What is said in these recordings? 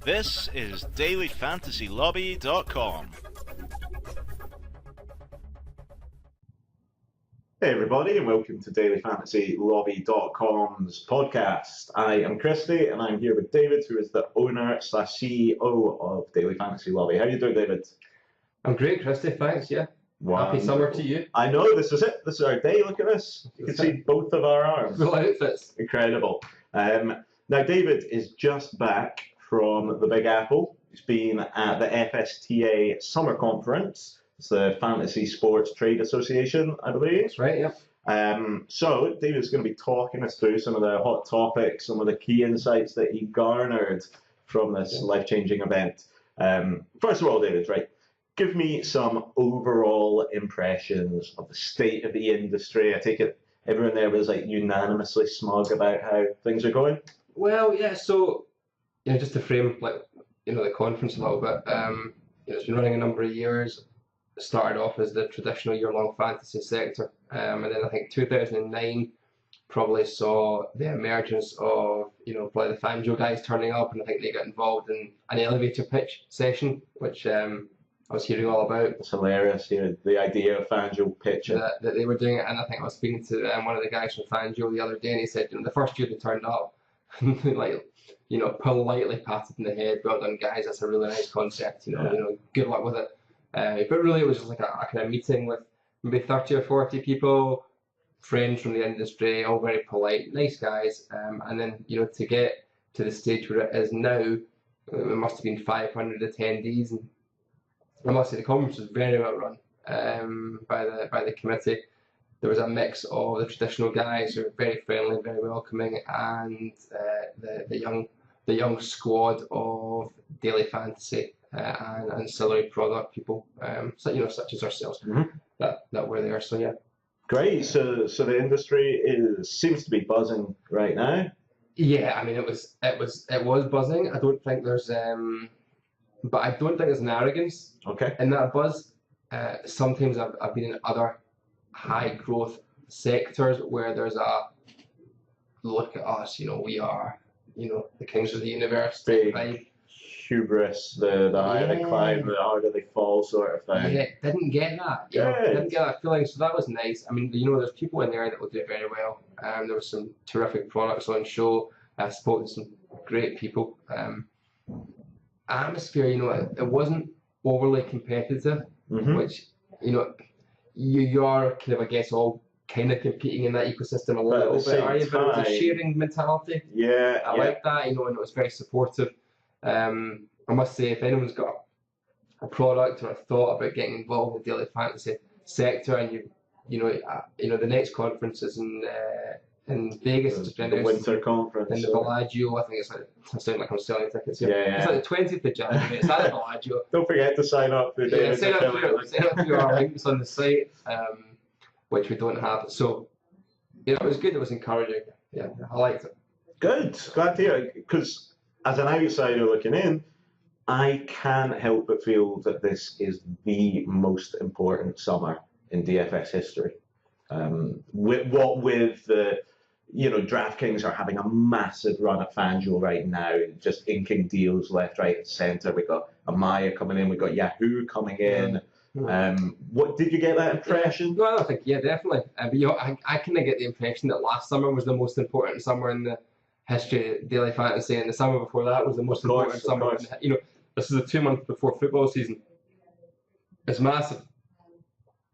This is dailyfantasylobby.com. Hey everybody, and welcome to dailyfantasylobby.com's podcast. I am Christy, and I'm here with David, who is the owner/CEO of Daily Fantasy Lobby. How are you doing, David? I'm great, Christy, thanks, yeah. Wonderful. Happy summer to you. I know, this is it. This is our day. Look at this. You can see both of our arms. Full outfits. Incredible. Now, David is just back from the Big Apple. He's been at the FSTA Summer Conference. It's the Fantasy Sports Trade Association, I believe. That's right, yeah. So David's going to be talking us through some of the hot topics, some of the key insights that he garnered from this life-changing event. First of all, David, right, give me some overall impressions of the state of the industry. I take it everyone there was like unanimously smug about how things are going. Well, yeah, so, just to frame, the conference a little bit, it's been running a number of years. It started off as the traditional year-long fantasy sector, and then I think 2009 probably saw the emergence of, probably the FanJo guys turning up, and I think they got involved in an elevator pitch session, which I was hearing all about. It's hilarious, the idea of FanJo pitching. That they were doing it, and I think I was speaking to one of the guys from FanJo the other day, and he said, the first year they turned up, politely patted in the head, well done guys, that's a really nice concept, good luck with it. But really it was just like a kind of meeting with maybe 30 or 40 people, friends from the industry, all very polite, nice guys, and then, to get to the stage where it is now, it must have been 500 attendees, and I must say the conference was very well run by the committee. There was a mix of the traditional guys who were very friendly, very welcoming, and the young squad of daily fantasy and ancillary product people, such as ourselves, that were there. So yeah. Great. So the industry seems to be buzzing right now. Yeah, I mean it was buzzing. I don't think there's but I don't think there's an arrogance in that buzz. Sometimes I've been in other high growth sectors where there's a look at us, we are, the kings of the universe. Big hubris, the higher they climb, the harder they fall sort of thing. Yeah, didn't get that. Didn't get that feeling, so that was nice. I mean, there's people in there that will do very well. There were some terrific products on show. I spoke to some great people. Atmosphere, it wasn't overly competitive, which, you are kind of, I guess, all kind of competing in that ecosystem a little bit, are you? But it was a sharing mentality. Yeah, I like that, and it was very supportive. I must say, if anyone's got a product or a thought about getting involved in the daily fantasy sector, and the next conference is in Vegas, the winter conference, in the Bellagio. I think it's like, I sound like I'm selling tickets here. Yeah. It's like the 20th of January. It's at the Bellagio. Don't forget to sign up for Sign up through our links on the site, which we don't have. So, it was good. It was encouraging. Yeah, I liked it. Good. Glad to hear it. Because as an outsider looking in, I can't help but feel that this is the most important summer in DFS history. With the DraftKings are having a massive run at FanJo right now, just inking deals left, right, and centre. We got Amaya coming in, we got Yahoo coming in. What did you get that impression? Well, I think definitely. But I kind of get the impression that last summer was the most important summer in the history of daily fantasy, and the summer before that was the most important summer. This is the 2 months before football season. It's massive.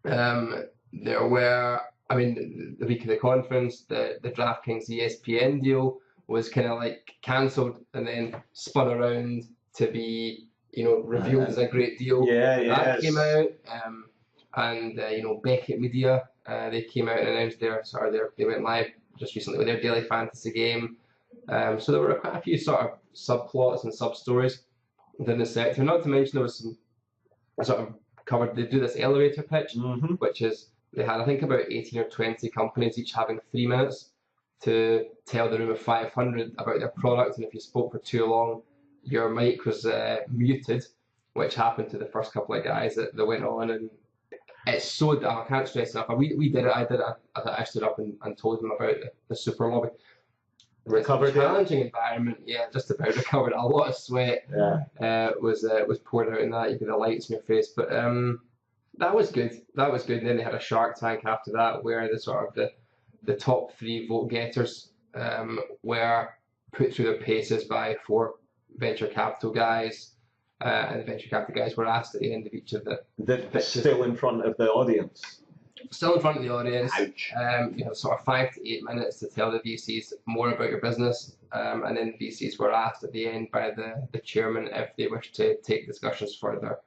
There were, the week of the conference, the DraftKings ESPN deal was kind of like cancelled and then spun around to be, revealed as a great deal. That came out, and Beckett Media, they came out and announced they went live just recently with their daily fantasy game. So there were quite a few sort of subplots and sub-stories within the sector. Not to mention there was some sort of covered, they do this elevator pitch, which is, they had I think about 18 or 20 companies each having 3 minutes to tell the room of 500 about their product, and if you spoke for too long, your mic was muted, which happened to the first couple of guys that went on, and it's so, I can't stress enough. We did it, I stood up and told them about the super lobby. Recovered It's a challenging environment. Yeah, just about recovered. A lot of sweat was poured out in that. You get the lights in your face, but that was good. That was good. And then they had a Shark Tank after that, where the sort of the top 3 vote getters were put through their paces by 4 venture capital guys, and the venture capital guys were asked at the end of each of the pitches, still in front of the audience. still in front of the audience. Ouch. You have sort of 5 to 8 minutes to tell the VCs more about your business, and then the VCs were asked at the end by the chairman if they wish to take discussions further.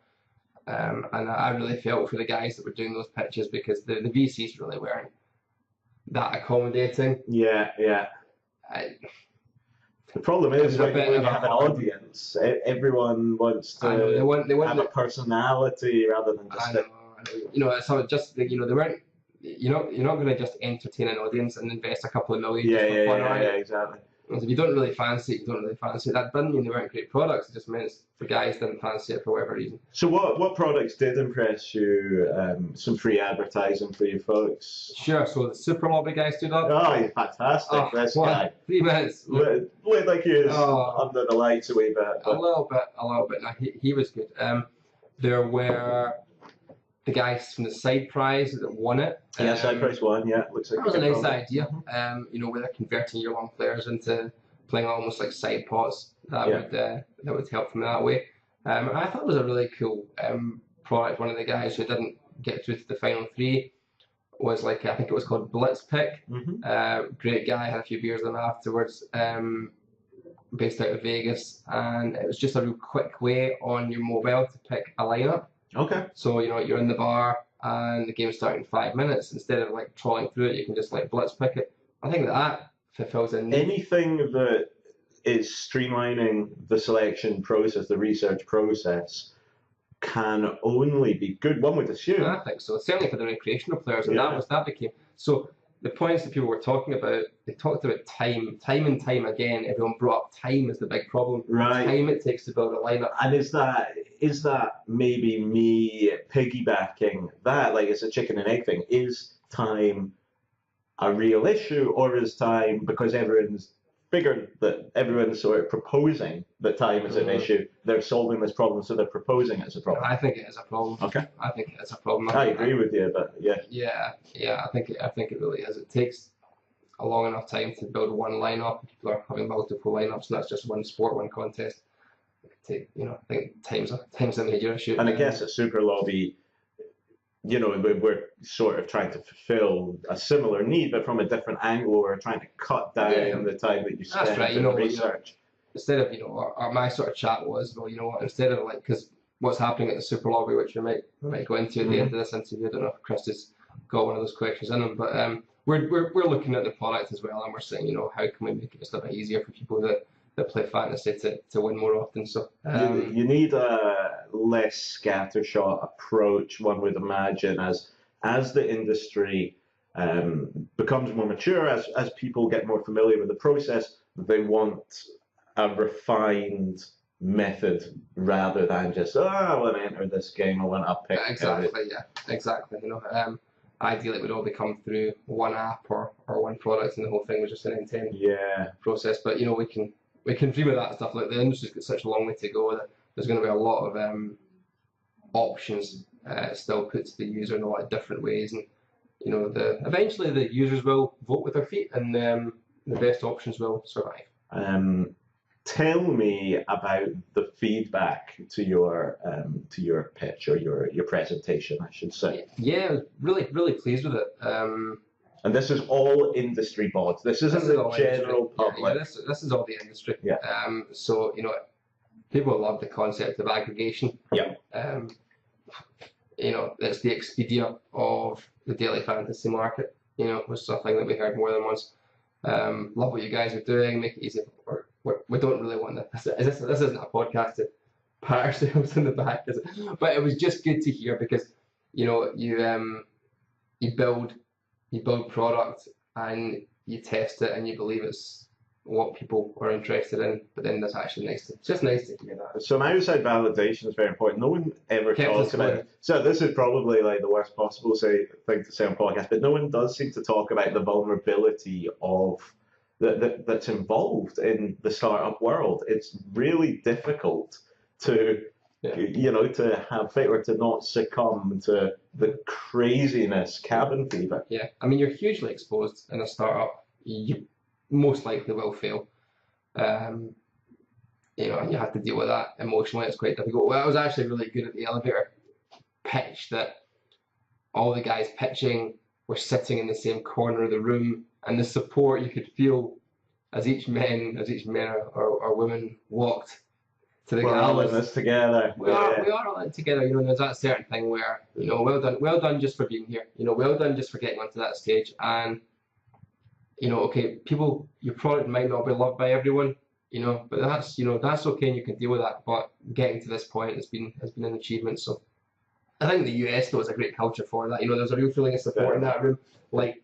And I really felt for the guys that were doing those pitches, because the VCs really weren't that accommodating. Yeah. The problem is when you have an audience, everyone wants to have a personality rather than just. I know. You know, so just they weren't. You're not going to just entertain an audience and invest a couple of million. Yeah, exactly. If you don't really fancy it, you don't really fancy it. That doesn't mean they weren't great products. It just means the guys didn't fancy it for whatever reason. So what products did impress you? Some free advertising for you folks? Sure. So the Super Lobby guy stood up. Oh, you're fantastic. This guy. 3 minutes. Looked like he was under the lights a wee bit. A little bit. Now, he was good. There were the guys from the Side Prize that won it. Side Prize won. Yeah, looks like that was a nice idea. Where they're converting your young players into playing almost like side pots. That would help them that way. I thought it was a really cool product. One of the guys who didn't get through to the final 3 was I think it was called Blitz Pick. Great guy. Had a few beers with him afterwards. Based out of Vegas, and it was just a real quick way on your mobile to pick a lineup. Okay. So you're in the bar and the game's starting in 5 minutes. Instead of trawling through it, you can just blitz pick it. I think that fulfills a need. Anything that is streamlining the selection process, the research process, can only be good. One would assume. I think so. Certainly for the recreational players, and that became so. The points that people were talking about, they talked about time and time again. Everyone brought up time as the big problem. Right. Time it takes to build a lineup. And is that maybe me piggybacking that? It's a chicken and egg thing. Is time a real issue, or is time, because everyone's figured that everyone's sort of proposing that time is an issue, they're solving this problem, so they're proposing it as a problem? I think it is a problem. Okay. I think it is a problem. I agree with you, but yeah. Yeah. I think it really is. It takes a long enough time to build one lineup. People are having multiple lineups, and that's just one sport, one contest. I think time's a major issue. And I guess at Super Lobby, we're sort of trying to fulfill a similar need, but from a different angle. We're trying to cut down the time that you spend in research. Instead of, my sort of chat was, instead of because what's happening at the Super Lobby, which we might go into at the end of this interview. I don't know if Chris has got one of those questions in him, but we're looking at the product as well, and we're saying, how can we make it just a bit easier for people that play fantasy to win more often. So you need a less scattershot approach, one would imagine, as the industry becomes more mature, as people get more familiar with the process. They want a refined method rather than just I want to enter this game, I want to pick. Exactly. Ideally it would all become through one app or one product, and the whole thing was just an end-to-end process. But we can dream of that stuff. The industry's got such a long way to go that there's going to be a lot of options still put to the user in a lot of different ways, and eventually the users will vote with their feet, and the best options will survive. Tell me about the feedback to your pitch, or your presentation, I should say. Yeah, really pleased with it. And this is all industry boards. This isn't the general public. Yeah, this is all the industry. Yeah. So people love the concept of aggregation. Yeah. It's the Expedia of the daily fantasy market. Was something that we heard more than once. Love what you guys are doing. Make it easy. We don't really want this. This isn't a podcast to pat ourselves in the back, is it? But it was just good to hear, because you build product and you test it and you believe it's what people are interested in, but then that's actually nice to hear that. So outside validation is very important. No one ever talks about it. So this is probably the worst possible thing to say on podcast, but no one does seem to talk about the vulnerability of that's involved in the startup world. It's really difficult to, to have faith or to not succumb to the craziness, cabin fever. Yeah, I mean, you're hugely exposed in a startup. You most likely will fail. And you have to deal with that emotionally. It's quite difficult. Well, I was actually really good at the elevator pitch that all the guys pitching were sitting in the same corner of the room, and the support you could feel as each man or woman walked to the We're guy. all in this together. We are all in it together. There's that certain thing where, well done just for being here. Well done just for getting onto that stage. And, okay, your product might not be loved by everyone, but that's okay, and you can deal with that. But getting to this point has been an achievement. So I think the US though is a great culture for that. There's a real feeling of support in that room. Like,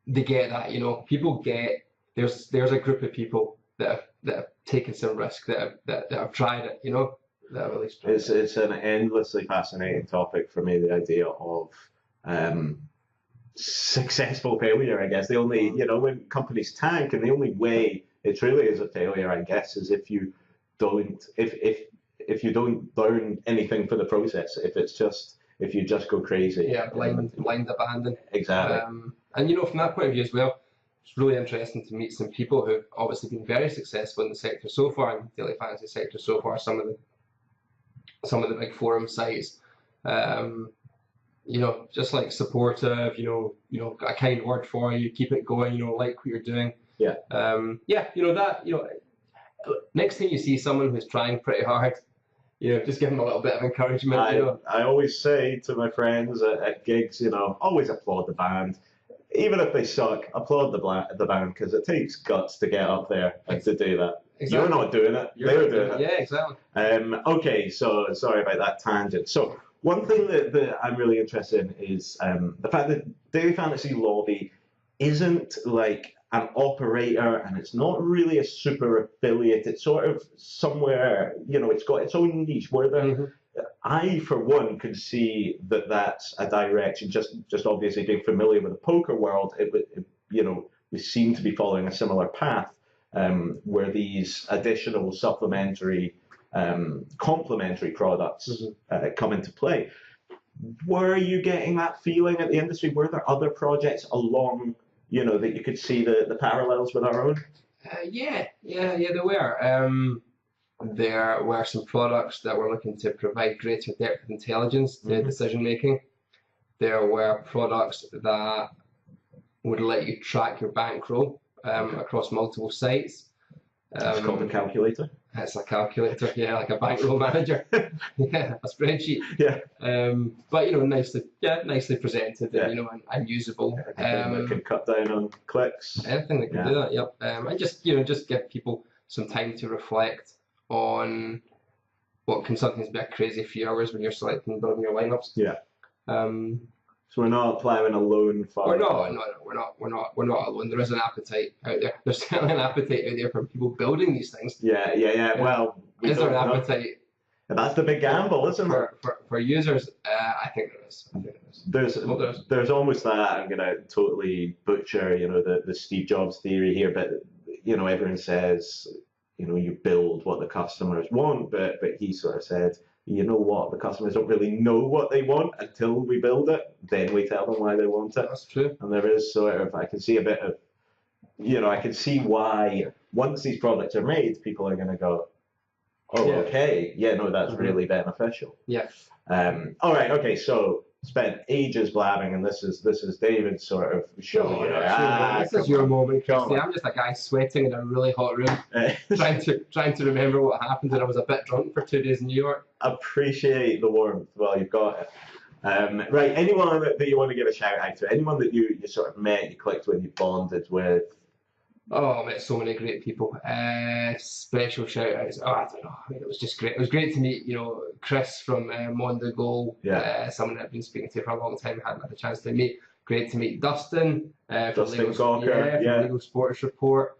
they get that. People get there's a group of people that have taken some risk, that have tried it. That really. It's an endlessly fascinating topic for me. The idea of successful failure. I guess the only when companies tank, and the only way it truly is a failure, I guess, is if you don't learn anything for the process. If you just go crazy. Yeah, blind abandon. Exactly. And from that point of view as well, it's really interesting to meet some people who've obviously been very successful in the sector so far, in the daily fantasy sector so far. Some of the big forum sites. Just like supportive. A kind word for you, keep it going. Like what you're doing. Yeah. Next time you see someone who's trying pretty hard, just give them a little bit of encouragement. I always say to my friends at gigs, always applaud the band. Even if they suck, applaud the band, because it takes guts to get up there and to do that. Exactly. You're not doing it. They're doing it. Yeah, exactly. Okay, so sorry about that tangent. So one thing that I'm really interested in is the fact that Daily Fantasy Lobby isn't like an operator, and it's not really a super affiliate. It's sort of somewhere, it's got its own niche where I, for one, could see that that's a direction. Just obviously being familiar with the poker world, we seem to be following a similar path, where these additional supplementary, complementary products come into play. Were you getting that feeling at the industry? Were there other projects along, that you could see the parallels with our own? Yeah, there were. There were some products that were looking to provide greater depth of intelligence to decision making. There were products that would let you track your bankroll across multiple sites. It's called a calculator. It's a calculator, yeah, like a bankroll manager. Yeah, a spreadsheet. Yeah. But nicely presented, and usable. Anything that can cut down on clicks. Anything that can do that, yep. And just give people some time to reflect on what can sometimes be a crazy few hours when you're selecting and building your lineups. Yeah. So we're not ploughing alone for. No, we're not alone. There is an appetite out there. There's certainly an appetite out there for people building these things. Yeah. Well, is there an appetite? And that's the big gamble, isn't it? For users, I think there is. There's almost that. I'm gonna totally butcher, the Steve Jobs theory here, but everyone says, you build what the customers want, but he sort of said, you know what, the customers don't really know what they want until we build it, then we tell them why they want it. That's true. And there is sort of, I can see a bit of, I can see why once these products are made, people are going to go, oh, yeah. Okay, yeah, no, that's really beneficial. Yeah. All right, okay, so spent ages blabbing, and this is David's sort of show. This is your moment, Christy. I'm just a guy sweating in a really hot room, trying to remember what happened, and I was a bit drunk for 2 days in New York. Appreciate the warmth while you've got it. Right, anyone that you want to give a shout out to, anyone that you sort of met, you clicked with, you bonded with? Oh, I met so many great people. Special shout outs. Oh, I don't know. It was just great. It was great to meet, Chris from Mondigo. Yeah. Someone I've been speaking to for a long time. Hadn't had a chance to meet. Great to meet Dustin. Dustin Gawker. From Legal Sports Report.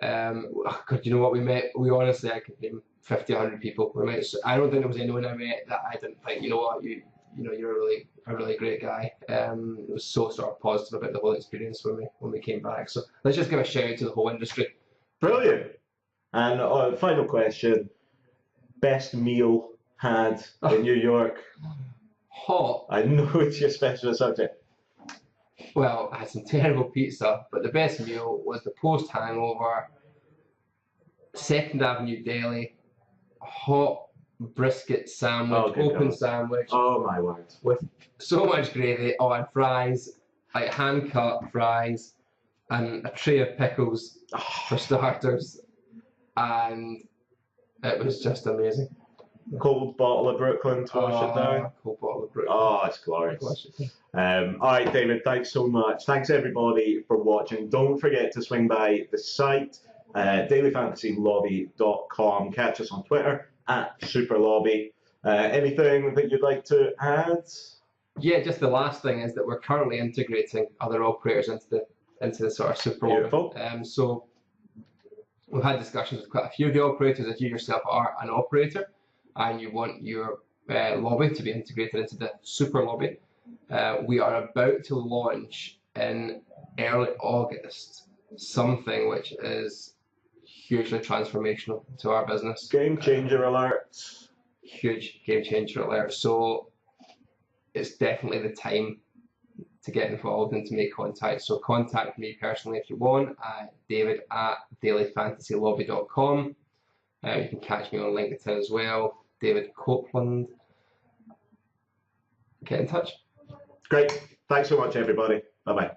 God, you know what we met? We honestly, I could name 50, 100 people. We met. I don't think there was anyone I met that I didn't think, you know what, you're a really great guy. It was so sort of positive about the whole experience when we came back. So let's just give a shout out to the whole industry. Brilliant. And final question: best meal had in New York? Hot. I know it's your specialist subject. Well, I had some terrible pizza, but the best meal was the post-hangover 2nd Avenue Deli hot brisket sandwich, open God. sandwich. Oh my word! With so much gravy, and fries, like hand-cut fries, and a tray of pickles for starters, and it was just amazing. Cold bottle of Brooklyn to wash it down. Cold bottle of Brooklyn. Oh, it's glorious. All right, David, thanks so much. Thanks everybody for watching. Don't forget to swing by the site, dailyfantasylobby.com. Catch us on Twitter @SuperLobby. Anything that you'd like to add? Yeah, just the last thing is that we're currently integrating other operators into the sort of Super Beautiful. Lobby. So we've had discussions with quite a few of the operators. If you yourself are an operator and you want your lobby to be integrated into the Super Lobby, we are about to launch in early August something which is hugely transformational to our business. Game changer alert. Huge game changer alert. So it's definitely the time to get involved and to make contact. So contact me personally if you want, David@dailyfantasylobby.com. You can catch me on LinkedIn as well, David Copeland. Get in touch. Great. Thanks so much, everybody. Bye-bye.